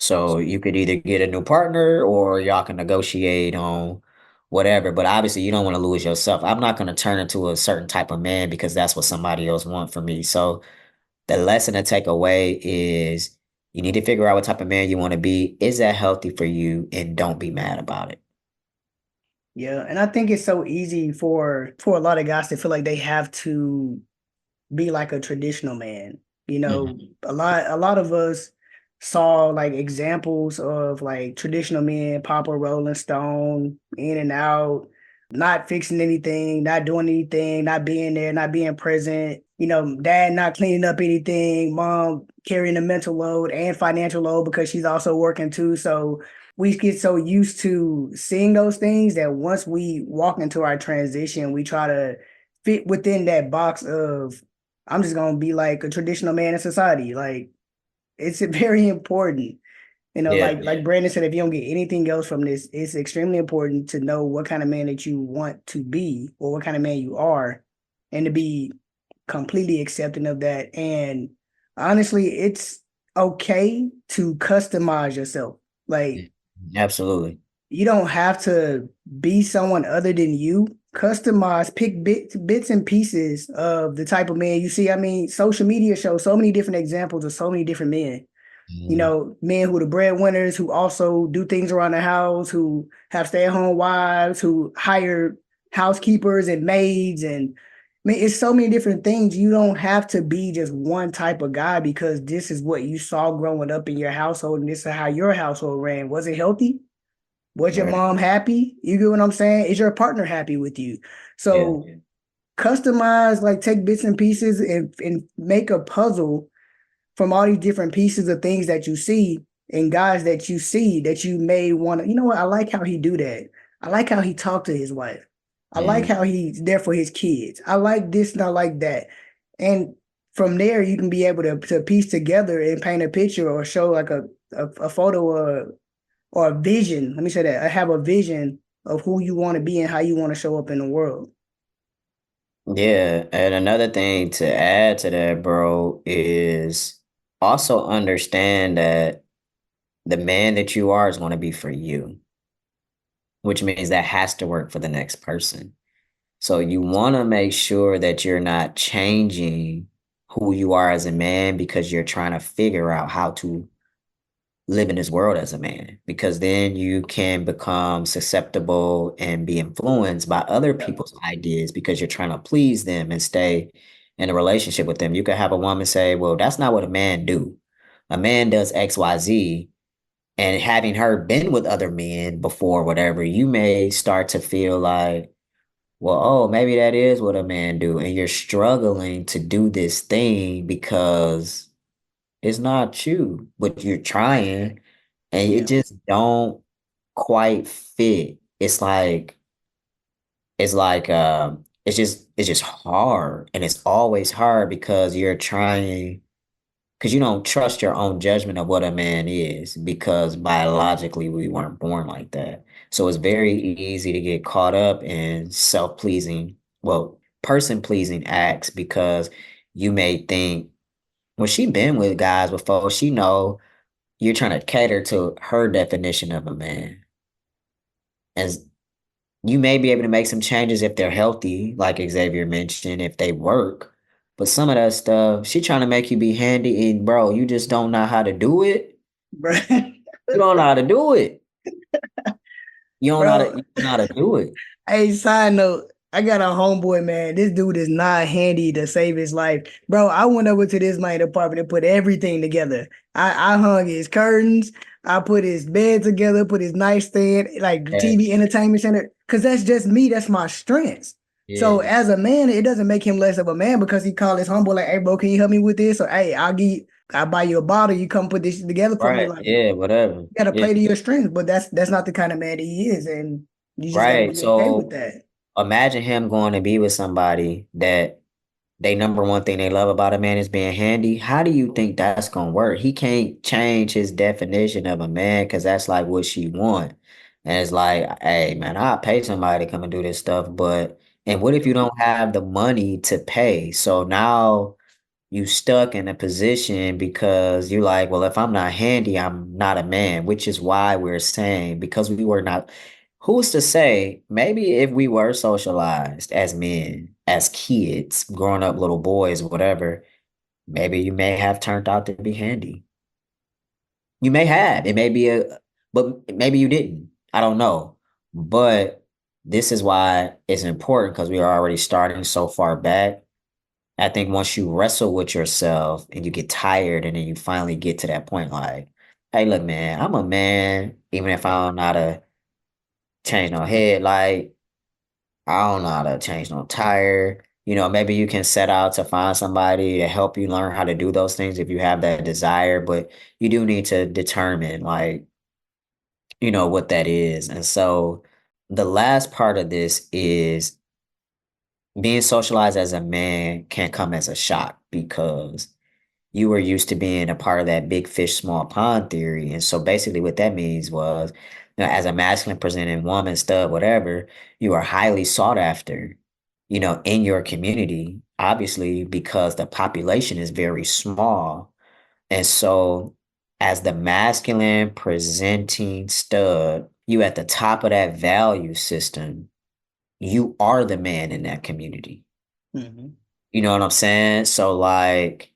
So you could either get a new partner or y'all can negotiate on whatever. But obviously you don't want to lose yourself. I'm not going to turn into a certain type of man because that's what somebody else wants from me. So the lesson to take away is you need to figure out what type of man you want to be. Is that healthy for you? And don't be mad about it. Yeah, and I think it's so easy for a lot of guys to feel like they have to be like a traditional man. You know, Mhm. a lot of us saw like examples of like traditional men, Papa Rolling Stone, in and out, not fixing anything, not doing anything, not being there, not being present. You know, dad not cleaning up anything, mom carrying the mental load and financial load because she's also working too. So we get so used to seeing those things that once we walk into our transition, we try to fit within that box of I'm just gonna be like a traditional man in society. Like it's very important. You know, Yeah. like Brandon said, if you don't get anything else from this, it's extremely important to know what kind of man that you want to be or what kind of man you are, and to be completely accepting of that. And honestly, it's okay to customize yourself. Like Absolutely. you don't have to be someone other than you. Customize, pick bits and pieces of the type of man you see. I mean, social media shows so many different examples of so many different men. You Mhm. know, men who are the breadwinners, who also do things around the house, who have stay-at-home wives, who hire housekeepers and maids, and I mean, it's so many different things. You don't have to be just one type of guy because this is what you saw growing up in your household, and this is how your household ran. Was it healthy? Was your Right. mom happy? You get what I'm saying? Is your partner happy with you? Yeah. So customize, like take bits and pieces and make a puzzle from all these different pieces of things that you see and guys that you see that you may want to, you know what? I like how he do that. I like how he talked to his wife. I like Mm. how he's there for his kids. I like this and I like that. And from there, you can be able to piece together and paint a picture or show like a photo or a vision. Let me say that. I have a vision of who you want to be and how you want to show up in the world. Yeah. And another thing to add to that, bro, is also understand that the man that you are is going to be for you, which means that has to work for the next person. So you want to make sure that you're not changing who you are as a man because you're trying to figure out how to live in this world as a man, because then you can become susceptible and be influenced by other Yeah. people's ideas because you're trying to please them and stay in a relationship with them. You could have a woman say, well, that's not what a man do. A man does XYZ. And having her been with other men before, whatever, you may start to feel like, well, oh, maybe that is what a man do. And you're struggling to do this thing because it's not you, but you're trying and it Yeah. just don't quite fit. It's just hard. And it's always hard because you're trying because you don't trust your own judgment of what a man is because biologically we weren't born like that. So it's very easy to get caught up in self-pleasing, well, person-pleasing acts because you may think, well, she been with guys before, she know you're trying to cater to her definition of a man. And you may be able to make some changes if they're healthy, like Xavier mentioned, if they work. But some of that stuff, she trying to make you be handy, and bro, you just don't know how to do it. Bro. You don't know how to do it. You don't know how to, Bro, you don't know how to do it. hey, side note, I got a homeboy, man. This dude is not handy to save his life. Bro, I went over to this man apartment and put everything together. I hung his curtains, I put his bed together, put his nightstand, like Yeah, TV entertainment center, because that's just me. That's my strengths. So yeah, as a man, it doesn't make him less of a man because he called his homeboy like, hey, bro, can you help me with this? Or hey, I'll buy you a bottle. You come put this together for me. right, Like, yeah, whatever, got to yeah, play to your strengths, but that's not the kind of man he is, and you just got to right. be okay with So that. imagine him going to be with somebody that they number one thing they love about a man is being handy. How do you think that's gonna work? He can't change his definition of a man because that's like what she want. And it's like, hey man, I'll pay somebody to come and do this stuff, but and what if you don't have the money to pay? So now you stuck in a position because you're like, well, if I'm not handy, I'm not a man, which is why we're saying because we were not. Who's to say maybe if we were socialized as men, as kids, growing up, little boys, whatever, maybe you may have turned out to be handy. You may have. It may be but maybe you didn't. I don't know. But this is why it's important because we are already starting so far back. I think once you wrestle with yourself and you get tired and then you finally get to that point like, hey, look, man, I'm a man, even if I don't know how to change no headlight, I don't know how to change no tire. Maybe you can set out to find somebody to help you learn how to do those things if you have that desire, but you do need to determine like, what that is. And so the last part of this is being socialized as a man can come as a shock because you were used to being a part of that big fish, small pond theory. And so basically what that means was, as a masculine presenting woman, stud, whatever, you are highly sought after, in your community, obviously, because the population is very small. And so as the masculine presenting stud, you at the top of that value system, you are the man in that community. Mm-hmm. You know what I'm saying? So like,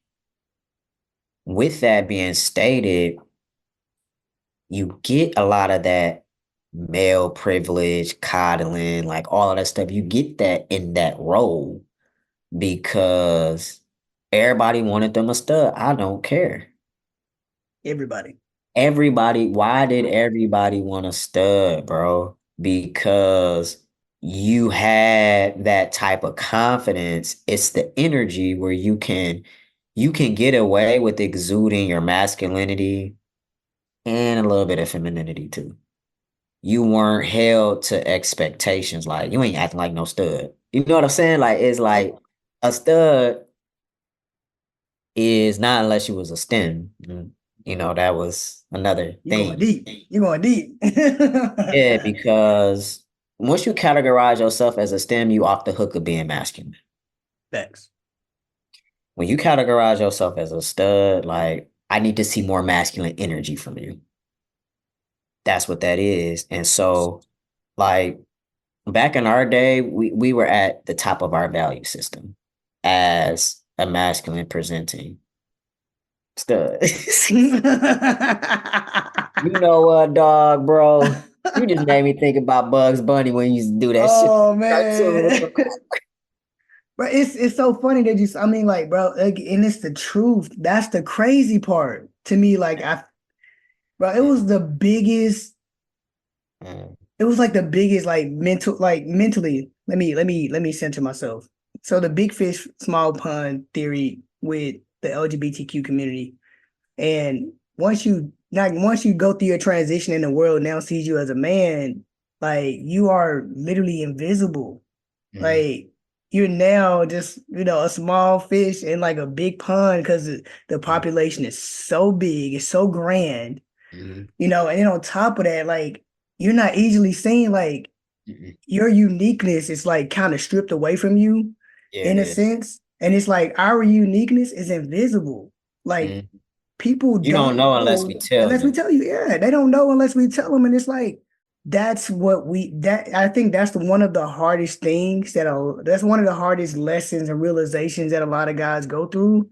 with that being stated, you get a lot of that male privilege, coddling, like all of that stuff. You get that in that role because everybody wanted them a stud. I don't care. Everybody. why did everybody want to stud, bro? Because you had that type of confidence. It's the energy where you can get away with exuding your masculinity and a little bit of femininity too. You weren't held to expectations. Like you ain't acting like no stud. You know what I'm saying? Like it's Yeah. like a stud is not unless you was a STEM. That was another You going thing. deep. You going deep. Yeah, because once you categorize yourself as a STEM, you off the hook of being masculine. Facts. When you categorize yourself as a stud, like I need to see more masculine energy from you. That's what that is. And so, like back in our day, we were at the top of our value system as a masculine presenting stud. You know what, dog, bro? You just made me think about Bugs Bunny when you used to do that shit. Oh Cartoon. man. But it's so funny that I mean, like, bro, like, and it's the truth. That's the crazy part to me. Like, bro, it was the biggest. Mm, It was like the biggest, like mentally. Let me center myself. So the big fish, small pond theory with the LGBTQ community, and once you go through your transition and the world now sees you as a man, like you are literally invisible. mm, Like you're now just, a small fish in like a big pond because the mm, population is so big, it's so grand, mm, and then on top of that, like you're not easily seen, like mm. your uniqueness is like kind of stripped away from you Yeah, it in a is. sense. And it's like our uniqueness is invisible. Like Mm. people You don't don't know unless we know tell unless we them. tell you. Yeah, they don't know unless we tell them. And it's like that I think that's one of the hardest things that's one of the hardest lessons and realizations that a lot of guys go through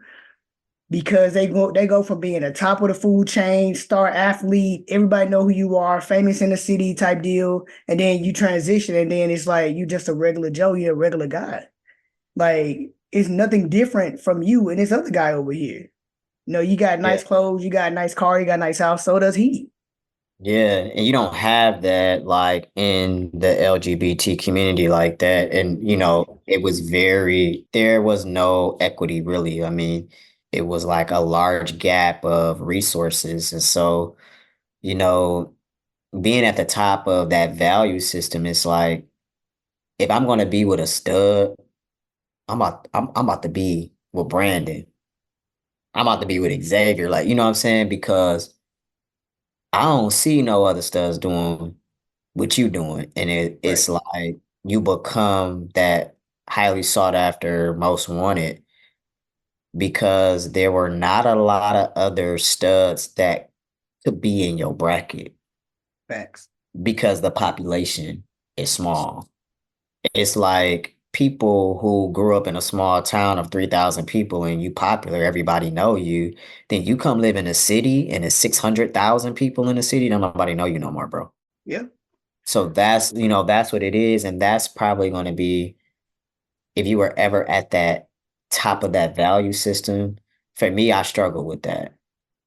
because they go from being a top of the food chain, star athlete, everybody know who you are, famous in the city type deal, and then you transition and then it's like you just a regular Joe, you're a regular guy. Like it's nothing different from you and this other guy over here. You got Yeah. nice clothes, you got a nice car, you got a nice house, so does he. Yeah, and you don't have that like in the LGBT community like that. And there was no equity really. I mean, it was like a large gap of resources. And so, you know, being at the top of that value system, it's like if I'm gonna be with a stud, I'm about to be with Brandon. I'm about to be with Xavier. Like, you know what I'm saying? Because I don't see no other studs doing what you doing. And Right. it's like you become that highly sought after, most wanted because there were not a lot of other studs that could be in your bracket Facts. because the population is small. It's like people who grew up in a small town of 3,000 people and you popular, everybody know you. Then you come live in a city and it's 600,000 people in the city, don't nobody know you no more, bro. Yeah. So that's what it is. And that's probably going to be, if you were ever at that top of that value system, for me, I struggle with that.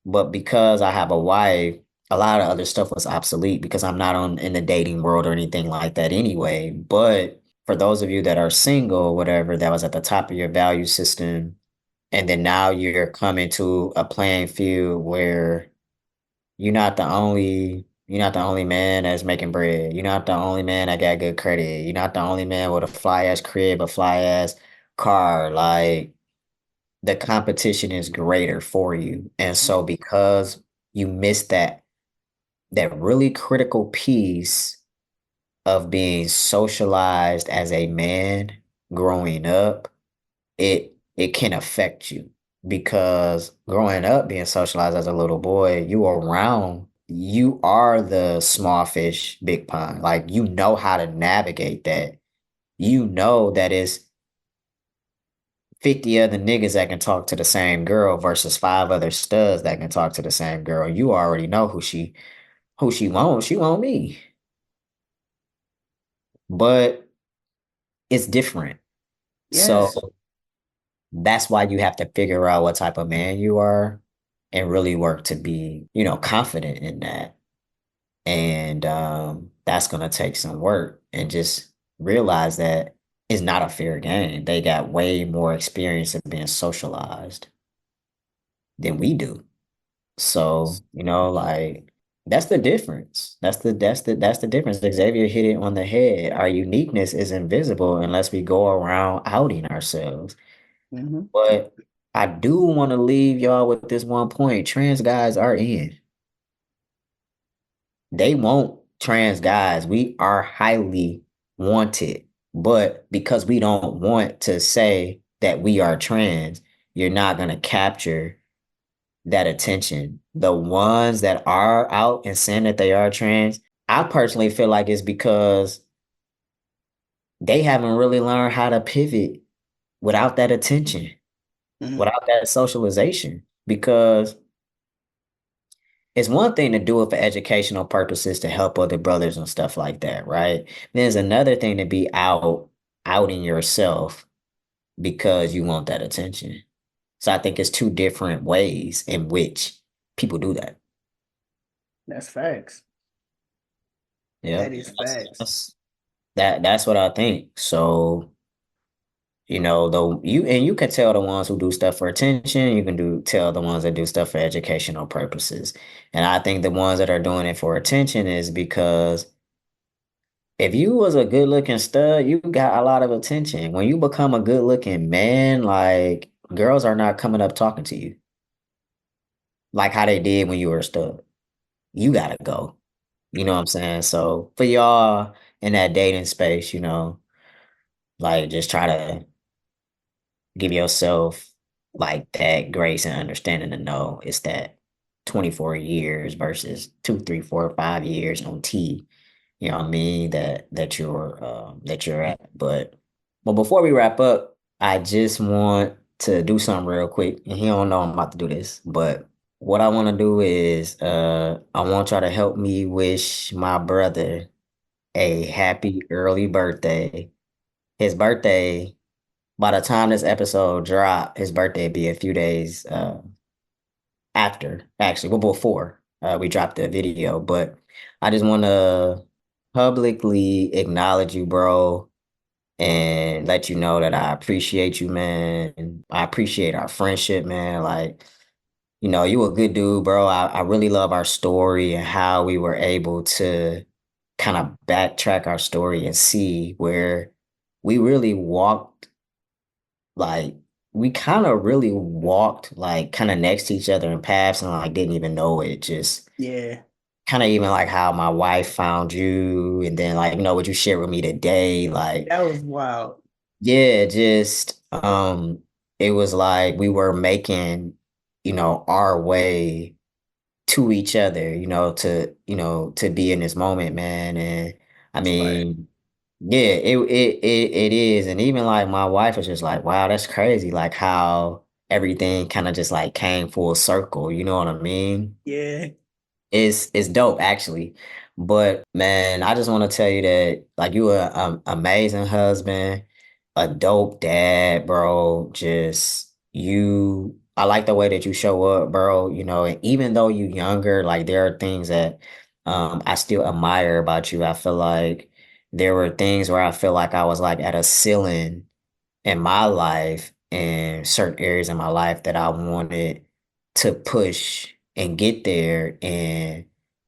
But because I have a wife, a lot of other stuff was obsolete because I'm not on in the dating world or anything like that anyway. But for those of you that are single or whatever, that was at the top of your value system, and then now you're coming to a playing field where you're not the only man that's making bread. You're not the only man that got good credit. You're not the only man with a fly ass crib, a fly ass car. Like the competition is greater for you. And so because you missed that really critical piece of being socialized as a man growing up, it can affect you because growing up being socialized as a little boy, you are the small fish, big pond. Like you know how to navigate that. You know that it's 50 other niggas that can talk to the same girl versus five other studs that can talk to the same girl. You already know who she wants. She want me. But it's different. So Yes. that's why you have to figure out what type of man you are and really work to be, you know, confident in that. And that's gonna take some work and just realize that it's not a fair game. They got way more experience of being socialized than we do. So, you know, like that's the difference. That's the difference. Xavier hit it on the head. Our uniqueness is invisible unless we go around outing ourselves. Hmm. But I do want to leave y'all with this one point. Trans guys are in. They want trans guys. We are highly wanted. But because we don't want to say that we are trans, you're not going to capture that attention. The ones that are out and saying that they are trans, I personally feel like it's because they haven't really learned how to pivot without that attention, Hmm. without that socialization. Because it's one thing to do it for educational purposes to help other brothers and stuff like that, right? There's another thing to be outing yourself because you want that attention. So I think it's two different ways in which people do that. That's facts. Yeah. That is facts. That's what I think. So, you know, though you can tell the ones who do stuff for attention, you can do tell the ones that do stuff for educational purposes. And I think the ones that are doing it for attention is because if you was a good looking stud, you got a lot of attention. When you become a good looking man, like girls are not coming up talking to you like how they did when you were a stud. You gotta go. You know what I'm saying? So for y'all in that dating space, you know, like just try to give yourself like that grace and understanding to know it's that 24 years versus 2, 3, 4, 5 years on T. You know what I mean? That you're at. But before we wrap up, I just want to do something real quick. And he don't know I'm about to do this, but what I want to do is I want y'all to help me wish my brother a happy early birthday. His birthday, by the time this episode drop, his birthday be a few days after, actually, well, before we dropped the video. But I just want to publicly acknowledge you, bro, and let you know that I appreciate you, man. And I appreciate our friendship, man. Like, you know, you a good dude, bro. I really love our story and how we were able to kind of backtrack our story and see where we really walked like we kind of really walked like kind of next to each other in paths and like didn't even know it. Just Yeah, kind of even like how my wife found you and then like, you know, what you shared with me today. Like, that was wild. yeah, just it was like we were making, you know, our way to each other, to be in this moment, man. And I That's right. mean, yeah, it is. And even like my wife was just like, wow, that's crazy. Like how everything kind of just like came full circle. You know what I mean? Yeah, It's dope actually. But man, I just want to tell you that like you are an amazing husband, a dope dad, bro. Just you I like the way that you show up, bro. You know, and even though you younger, like there are things that I still admire about you. I feel like there were things where I feel like I was like at a ceiling in my life and certain areas in my life that I wanted to push and get there. And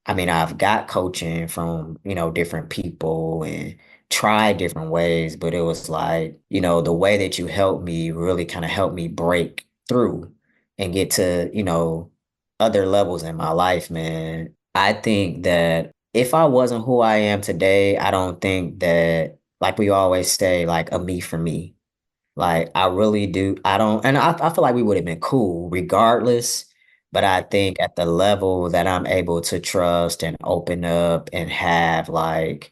I mean, I've got coaching from, different people and tried different ways, but it was like, the way that you helped me really kind of helped me break through and get to, other levels in my life, man. I think that if I wasn't who I am today, I don't think that, like we always say, like a me for me. Like I really do. I don't, and I feel like we would have been cool regardless. But I think at the level that I'm able to trust and open up and have like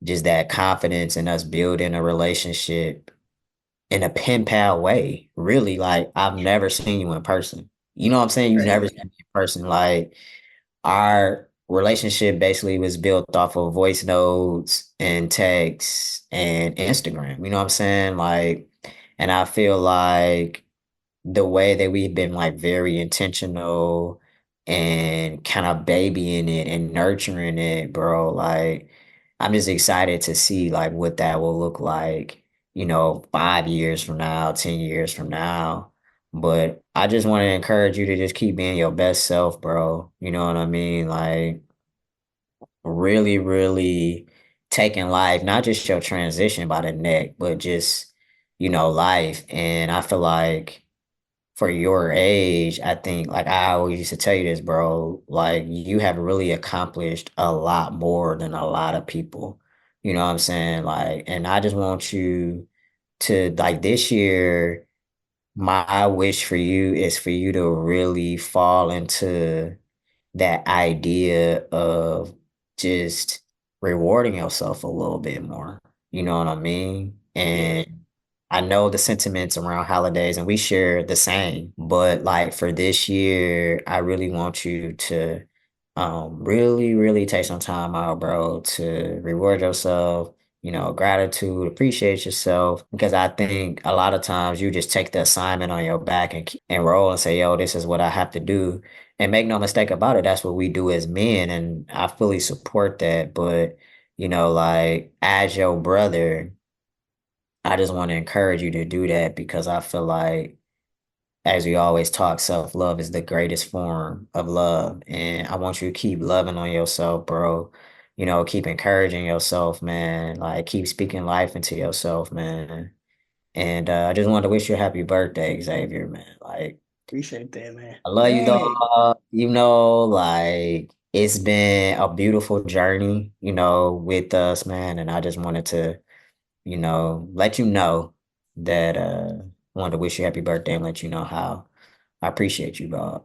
just that confidence in us building a relationship in a pen pal way, really, like I've never seen you in person. You know what I'm saying? You never right. seen me in person. Like our relationship basically was built off of voice notes and texts and Instagram. You know what I'm saying? Like, and I feel like the way that we've been like very intentional and kind of babying it and nurturing it, bro. Like, I'm just excited to see like what that will look like, 5 years from now, 10 years from now. But I just want to encourage you to just keep being your best self, bro. You know what I mean? Like, really, really taking life, not just your transition by the neck, but just, life. And I feel like for your age, I think, like I always used to tell you this, bro, like you have really accomplished a lot more than a lot of people. You know what I'm saying? Like, and I just want you to, like, this year, my wish for you is for you to really fall into that idea of just rewarding yourself a little bit more. You know what I mean? Yeah, And I know the sentiments around holidays and we share the same, but like for this year, I really want you to really, really take some time out, bro, to reward yourself, gratitude, appreciate yourself. Because I think a lot of times you just take the assignment on your back and roll and say, yo, this is what I have to do. And make no mistake about it, that's what we do as men, and I fully support that. But, like as your brother, I just want to encourage you to do that because I feel like, as we always talk, self-love is the greatest form of love. And I want you to keep loving on yourself, bro. Keep encouraging yourself, man. Like, keep speaking life into yourself, man. And I just wanted to wish you a happy birthday, Xavier, man. Like, appreciate that, man. I love you, Man, dog. Like it's been a beautiful journey, with us, man. And I just wanted to, let you know that wanted to wish you happy birthday and let you know how I appreciate you, dog.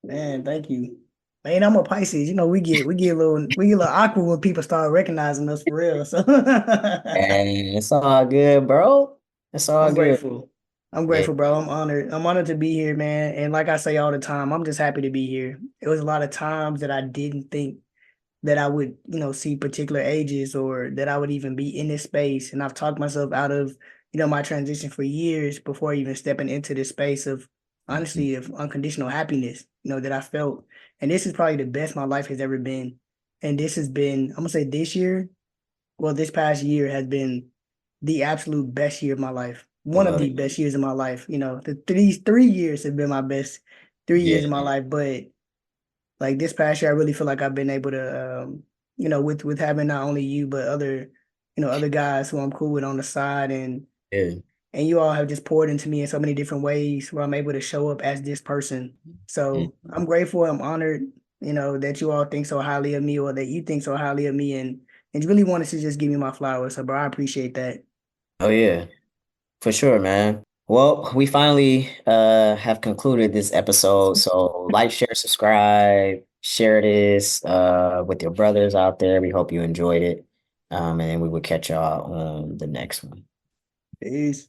man, thank you. Man, I'm a Pisces. You know, we get a little awkward when people start recognizing us for real. So And it's all good, bro. It's all I'm good. grateful. I'm Yeah. grateful, bro. I'm honored. I'm honored to be here, man. And like I say all the time, I'm just happy to be here. It was a lot of times that I didn't think that I would, see particular ages or that I would even be in this space. And I've talked myself out of, my transition for years before even stepping into this space of Mhm. honestly of unconditional happiness, that I felt. And this is probably the best my life has ever been. And this has been, I'm gonna say this year, well, this past year has been the absolute best year of my life. I One of love the it. best years of my life. These 3 years have been my best 3 years Yeah, of my life. But like this past year, I really feel like I've been able to, with having not only you but other guys who I'm cool with on the side, yeah. and you all have just poured into me in so many different ways where I'm able to show up as this person. So Mhm. I'm grateful. I'm honored, that you all think so highly of me or that you think so highly of me, and you really wanted to just give me my flowers. So, bro, I appreciate that. Oh yeah. For sure, man. Well, we finally have concluded this episode. So like, share, subscribe, share this with your brothers out there. We hope you enjoyed it. And we will catch y'all on the next one. Peace.